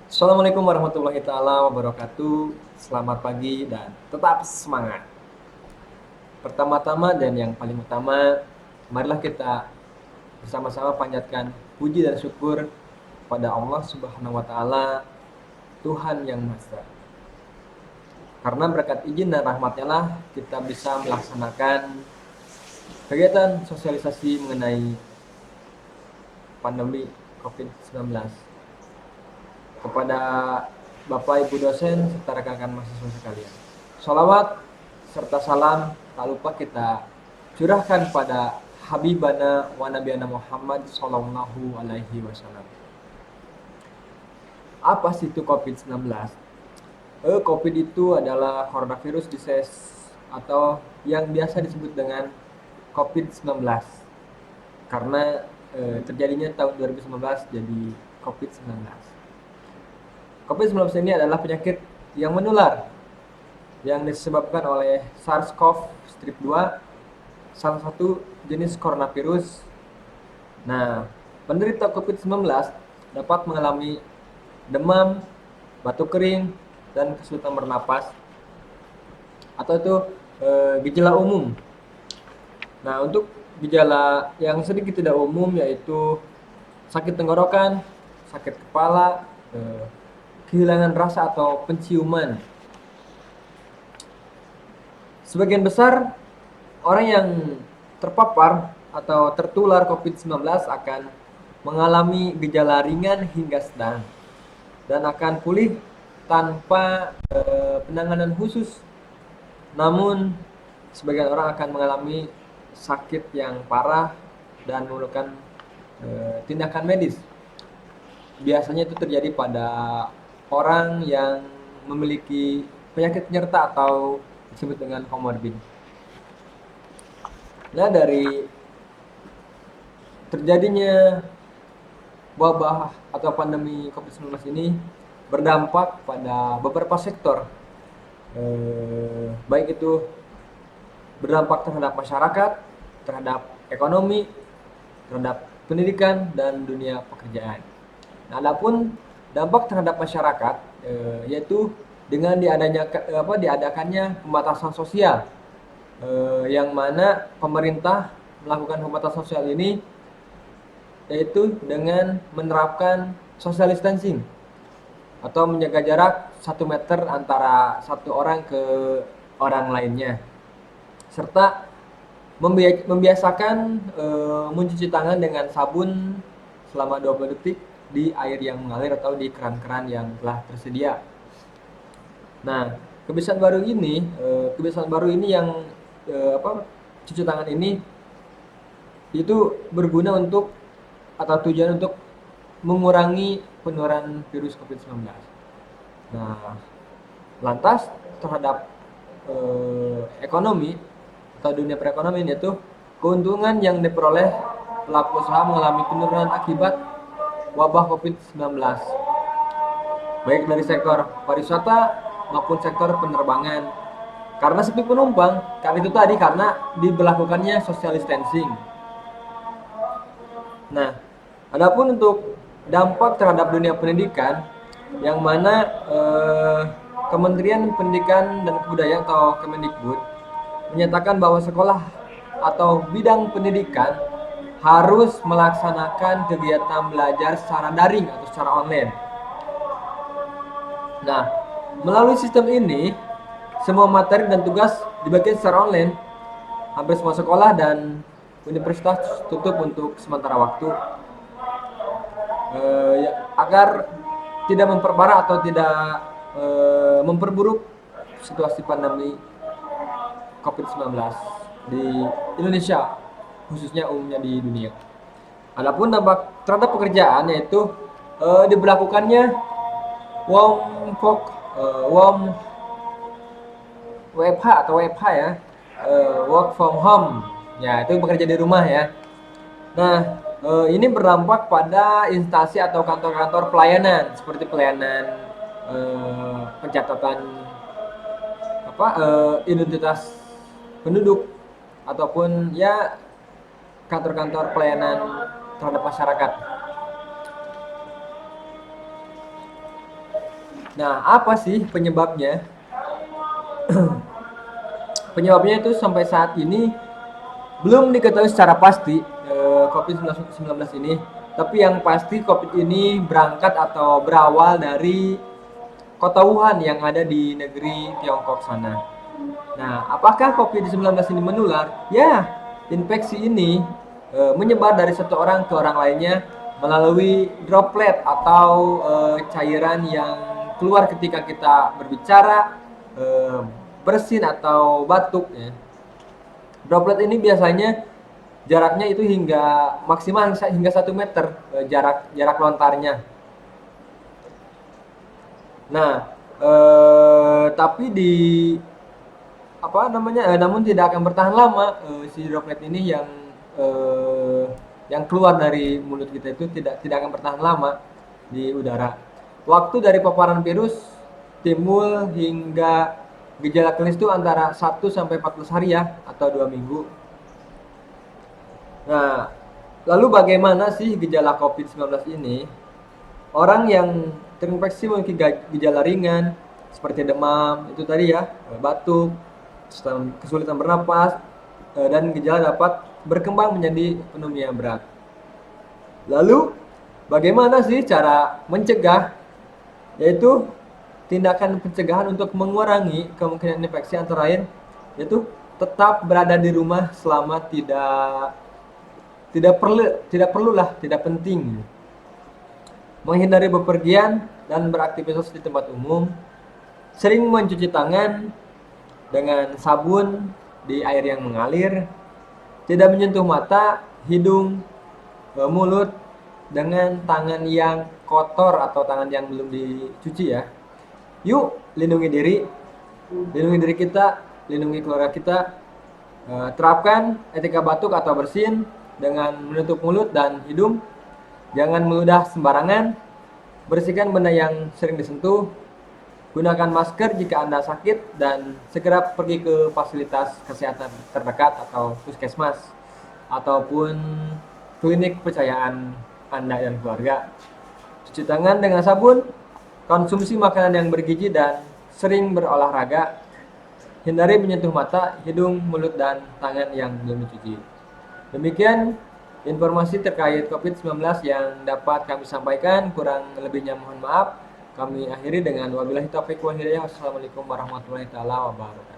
Assalamualaikum warahmatullahi taala wabarakatuh. Selamat pagi dan tetap semangat. Pertama-tama dan yang paling utama, marilah kita bersama-sama panjatkan puji dan syukur pada Allah Subhanahu wa taala, Tuhan yang Maha Esa. Karena berkat izin dan rahmatnya lah kita bisa melaksanakan kegiatan sosialisasi mengenai pandemi COVID-19. Kepada Bapak Ibu dosen serta rekan-rekan mahasiswa sekalian, sholawat serta salam tak lupa kita curahkan pada Habibana wa Nabiyana Muhammad Sallallahu Alaihi Wasallam. Apa sih itu COVID-19? COVID itu adalah coronavirus disease atau yang biasa disebut dengan COVID-19 karena terjadinya tahun 2019 jadi COVID-19. COVID-19 ini adalah penyakit yang menular yang disebabkan oleh SARS-CoV-2, salah satu jenis coronavirus. Nah, penderita COVID-19 dapat mengalami demam, batuk kering, dan kesulitan bernapas atau itu gejala umum. Nah, untuk gejala yang sedikit tidak umum yaitu sakit tenggorokan, sakit kepala, kehilangan rasa atau penciuman. Sebagian besar orang yang terpapar atau tertular COVID-19 akan mengalami gejala ringan hingga sedang dan akan pulih tanpa penanganan khusus. Namun, sebagian orang akan mengalami sakit yang parah dan memerlukan tindakan medis. Biasanya itu terjadi pada orang yang memiliki penyakit penyerta atau disebut dengan komorbid. Nah, dari terjadinya wabah atau pandemi COVID-19 ini berdampak pada beberapa sektor, baik itu berdampak terhadap masyarakat, terhadap ekonomi, terhadap pendidikan, dan dunia pekerjaan. Nah, adapun dampak terhadap masyarakat yaitu dengan diadakannya pembatasan sosial, yang mana pemerintah melakukan pembatasan sosial ini yaitu dengan menerapkan social distancing atau menjaga jarak 1 meter antara satu orang ke orang lainnya, serta membiasakan mencuci tangan dengan sabun selama 20 detik di air yang mengalir atau di keran-keran yang telah tersedia. Nah, kebiasaan baru ini yang cuci tangan ini itu berguna untuk atau tujuan untuk mengurangi penularan virus COVID-19. Nah, lantas terhadap ekonomi atau dunia perekonomian yaitu keuntungan yang diperoleh pelaku usaha mengalami penurunan akibat wabah COVID-19, baik dari sektor pariwisata maupun sektor penerbangan. Karena sepi penumpang, karena itu tadi karena diberlakukannya social distancing. Nah, adapun untuk dampak terhadap dunia pendidikan, yang mana Kementerian Pendidikan dan Kebudayaan atau Kemendikbud menyatakan bahwa sekolah atau bidang pendidikan harus melaksanakan kegiatan belajar secara daring atau secara online. Nah, melalui sistem ini, semua materi dan tugas dibagikan secara online. Hampir semua sekolah dan universitas tutup untuk sementara waktu, agar tidak memperparah atau tidak memperburuk situasi pandemi COVID-19 di Indonesia, khususnya umumnya di dunia. Adapun dampak terhadap pekerjaan yaitu diberlakukannya WFH atau WFH ya, work from home. Ya, itu bekerja di rumah ya. Nah, ini berdampak pada instansi atau kantor-kantor pelayanan seperti pelayanan pencatatan identitas penduduk ataupun ya kantor-kantor pelayanan terhadap masyarakat. Nah, apa sih penyebabnya? Penyebabnya itu sampai saat ini belum diketahui secara pasti COVID-19 ini. Tapi yang pasti COVID ini berangkat atau berawal dari kota Wuhan yang ada di negeri Tiongkok sana. Nah, apakah COVID-19 ini menular? Ya, infeksi ini menyebar dari satu orang ke orang lainnya melalui droplet atau cairan yang keluar ketika kita berbicara, eh, bersin atau batuk ya. Droplet ini biasanya jaraknya itu hingga maksimal hingga 1 meter jarak jarak lontarnya. Nah, tapi di apa namanya? Namun tidak akan bertahan lama si droplet ini yang keluar dari mulut kita itu tidak akan bertahan lama di udara. Waktu dari paparan virus timbul hingga gejala klinis itu antara 1 sampai 14 hari ya atau 2 minggu. Nah, lalu bagaimana sih gejala COVID-19 ini? Orang yang terinfeksi memiliki gejala ringan seperti demam, itu tadi ya, batuk, kesulitan bernapas, dan gejala dapat berkembang menjadi pneumonia berat. Lalu, bagaimana sih cara mencegah? Yaitu tindakan pencegahan untuk mengurangi kemungkinan infeksi antara lain, yaitu tetap berada di rumah selama tidak perlulah, tidak penting. Menghindari bepergian dan beraktivitas di tempat umum. Sering mencuci tangan dengan sabun di air yang mengalir. Tidak menyentuh mata, hidung, mulut dengan tangan yang kotor atau tangan yang belum dicuci ya. Yuk, lindungi diri kita, lindungi keluarga kita. Terapkan etika batuk atau bersin dengan menutup mulut dan hidung. Jangan meludah sembarangan. Bersihkan benda yang sering disentuh. Gunakan masker jika Anda sakit dan segera pergi ke fasilitas kesehatan terdekat atau puskesmas ataupun klinik kepercayaan Anda dan keluarga. Cuci tangan dengan sabun, konsumsi makanan yang bergizi dan sering berolahraga. Hindari menyentuh mata, hidung, mulut, dan tangan yang belum dicuci. Demikian informasi terkait COVID-19 yang dapat kami sampaikan. Kurang lebihnya mohon maaf. Kami akhiri dengan wabillahi taufiq wal hidayah. Wassalamualaikum warahmatullahi wabarakatuh.